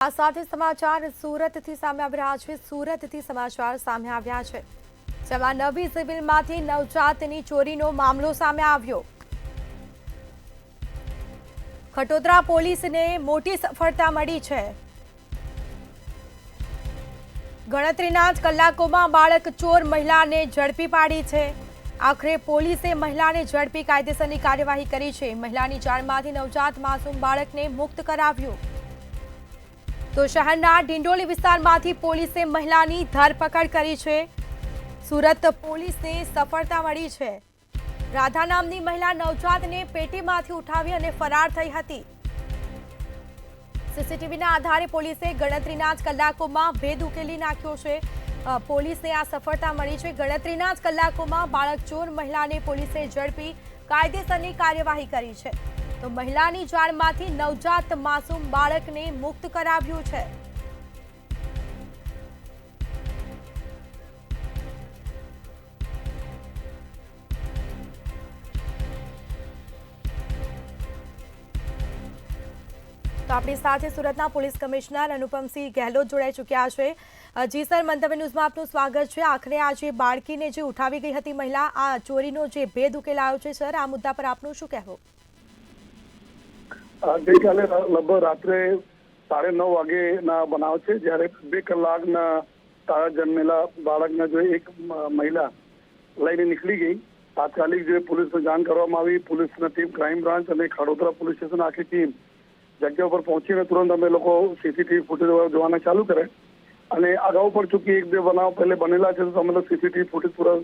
આ સાથે સમાચાર સુરતથી સામે આવી રહ્યા છે। સુરતથી સમાચાર સામે આવ્યા છે, જેમાં નવી સિવિલમાંથી નવજાતની ચોરીનો મામલો સામે આવ્યો। ખટોદરા પોલીસને મોટી સફળતા મળી છે। ગણતરીના જ કલાકોમાં બાળક ચોર મહિલાને ઝડપી પાડી છે। આખરે પોલીસે મહિલાને ઝડપી કાયદેસરની કાર્યવાહી કરી છે। મહિલાની જાળમાંથી નવજાત માસૂમ બાળકને મુક્ત કરાવ્યું। તો શહેરના ડિંડોલી વિસ્તારમાંથી પોલીસે મહિલાની ધરપકડ કરી છે। સુરત પોલીસને સફળતા મળી છે। રાધા નામની મહિલા નવજાતને પેટીમાંથી ઉઠાવી અને ફરાર થઈ હતી। સીસીટીવીના આધારે પોલીસે ગણતરીના જ કલાકોમાં ભેદ ઉકેલી નાખ્યો છે। પોલીસને આ સફળતા મળી છે। ગણતરીના જ કલાકોમાં બાળક ચોર મહિલાને પોલીસે ઝડપી કાયદેસરની કાર્યવાહી કરી છે। તો મહિલાની જાળમાંથી નવજાત માસૂમ બાળકને મુક્ત કરાવ્યું છે। તો આપણી સાથે સુરતના પોલીસ કમિશનર અનુપમસિંહ ગેહલોત જોડાઈ ચૂક્યા છે। જી સર, મંતવ્ય ન્યૂઝમાં આપનું સ્વાગત છે। આખરે આ જે બાળકીને જે ઉઠાવી ગઈ હતી મહિલા, આ ચોરીનો જે ભેદ ઉકેલાયો છે, સર આ મુદ્દા પર આપનું શું કહેવું? ગઈકાલે લગભગ રાત્રે 9:30 વાગેના બનાવ છે, જ્યારે 2 કલાકના તાજા જન્મેલા બાળકને જો એક મહિલા લઈને નીકળી ગઈ। તાત્કાલિક જે પોલીસને જાણ કરવામાં આવી, પોલીસની ટીમ, ક્રાઇમ બ્રાન્ચ અને ખડોદરા પોલીસ સ્ટેશન આખી ટીમ જગ્યા ઉપર પહોંચીને તુરંત અમે લોકો સીસીટીવી ફૂટેજ જોવાના ચાલુ કરે। અને અગાઉ પણ ચૂંકી 1-2 બનાવ પહેલે બનેલા છે, તો અમે લોકો સીસીટીવી ફૂટેજ પૂરા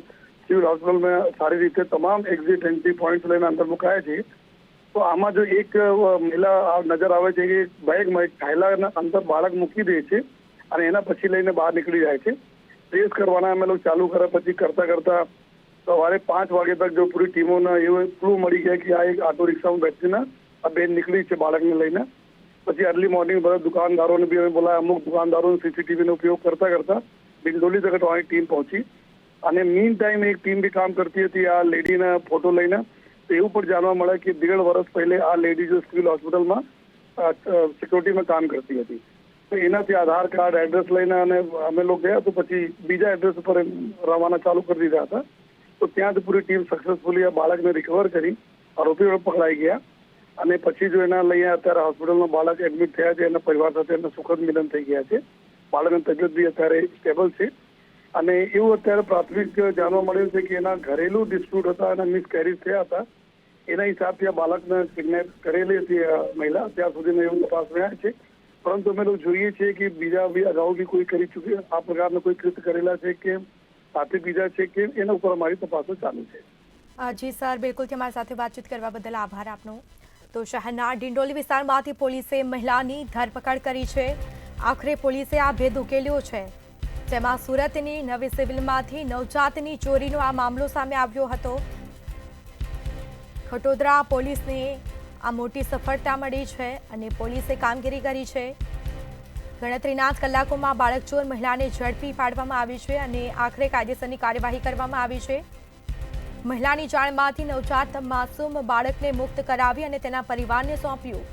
સિવિલ હોસ્પિટલમાં સારી રીતે તમામ એક્ઝિટ એન્ટ્રી પોઈન્ટ લઈને અંદર મુકાયા છે। તો આમાં જો એક મહિલા નજર આવે છે કે બેગમાં એક થેલાના અંદર બાળક મૂકી દે છે અને એના પછી લઈને બહાર નીકળી જાય છે। ટ્રેસ કરવાના અમે લોકો ચાલુ કર્યા। પછી કરતા કરતા સવારે 5 વાગે તક જો પૂરી ટીમોના એવો ક્લુ મળી ગયા કે આ એક ઓટો રિક્ષામાં બેસીને આ બેન નીકળી છે બાળકને લઈને। પછી અર્લી મોર્નિંગ બધા દુકાનદારોને બી અમે બોલાયા। અમુક દુકાનદારોને સીસીટીવીનો ઉપયોગ કરતા કરતા ડિંડોલી તક અમારી ટીમ પહોંચી અને મીન ટાઈમ એક ટીમ બી કામ કરતી હતી આ લેડીના ફોટો લઈને। તો એવું પણ જાણવા મળે કે 1.5 વર્ષ પહેલે આ લેડી જો સિવિલ હોસ્પિટલમાં સિક્યોરિટીમાં કામ કરતી હતી। તો એનાથી આધાર કાર્ડ, એડ્રેસ લઈને અને અમે લોકો ગયા તો પછી બીજા એડ્રેસ ઉપર રવાના ચાલુ કરી દીધા હતા। તો ત્યાંથી પૂરી ટીમ સક્સેસફુલી આ બાળકને રિકવર કરી, આરોપીઓ પકડાઈ ગયા અને પછી જો એના લઈને અત્યારે હોસ્પિટલમાં બાળક એડમિટ થયા છે। એના પરિવાર સાથે એમના સુખદ મિલન થઈ ગયા છે। બાળકની તબિયત બી અત્યારે સ્ટેબલ છે અને એવું અત્યારે પ્રાથમિક જાણવા મળ્યું છે કે એના ઘરેલું ડિસ્પ્યુટ હતા અને મિસકેરેજ થયા હતા। એના હિસાબથી આ બાળકને કિડનેપ કરેલી હતી મહિલા। અત્યાર સુધીમાં એવું તપાસમાં આવ્યા છે, પરંતુ અમે લોકો જોઈએ છીએ કે બીજા બી અગાઉ બી કોઈ કરી ચૂકી આ પ્રકારના કોઈ કૃત્ય કરેલા છે કે સાથે બીજા છે કે એના ઉપર અમારી તપાસો ચાલુ છે। જી સર, બિલકુલ, અમારી સાથે વાતચીત કરવા બદલ આભાર આપનો। તો શહેરના ડિંડોલી વિસ્તારમાંથી પોલીસે મહિલાની ધરપકડ કરી છે। આખરે પોલીસે આ ભેદ ઉકેલ્યો છે, જેમાં સુરતની નવી સિવિલમાંથી નવજાતની ચોરીનો આ મામલો સામે આવ્યો હતો। ખટોદરા પોલીસને આ મોટી સફળતા મળી છે અને પોલીસે કામગીરી કરી છે। ગણતરીના જ કલાકોમાં બાળક ચોર મહિલાને ઝડપી પાડવામાં આવી છે અને આખરે કાયદેસરની કાર્યવાહી કરવામાં આવી છે। મહિલાની જાળમાંથી નવજાત માસૂમ બાળકને મુક્ત કરાવી અને તેના પરિવારને સોંપ્યું।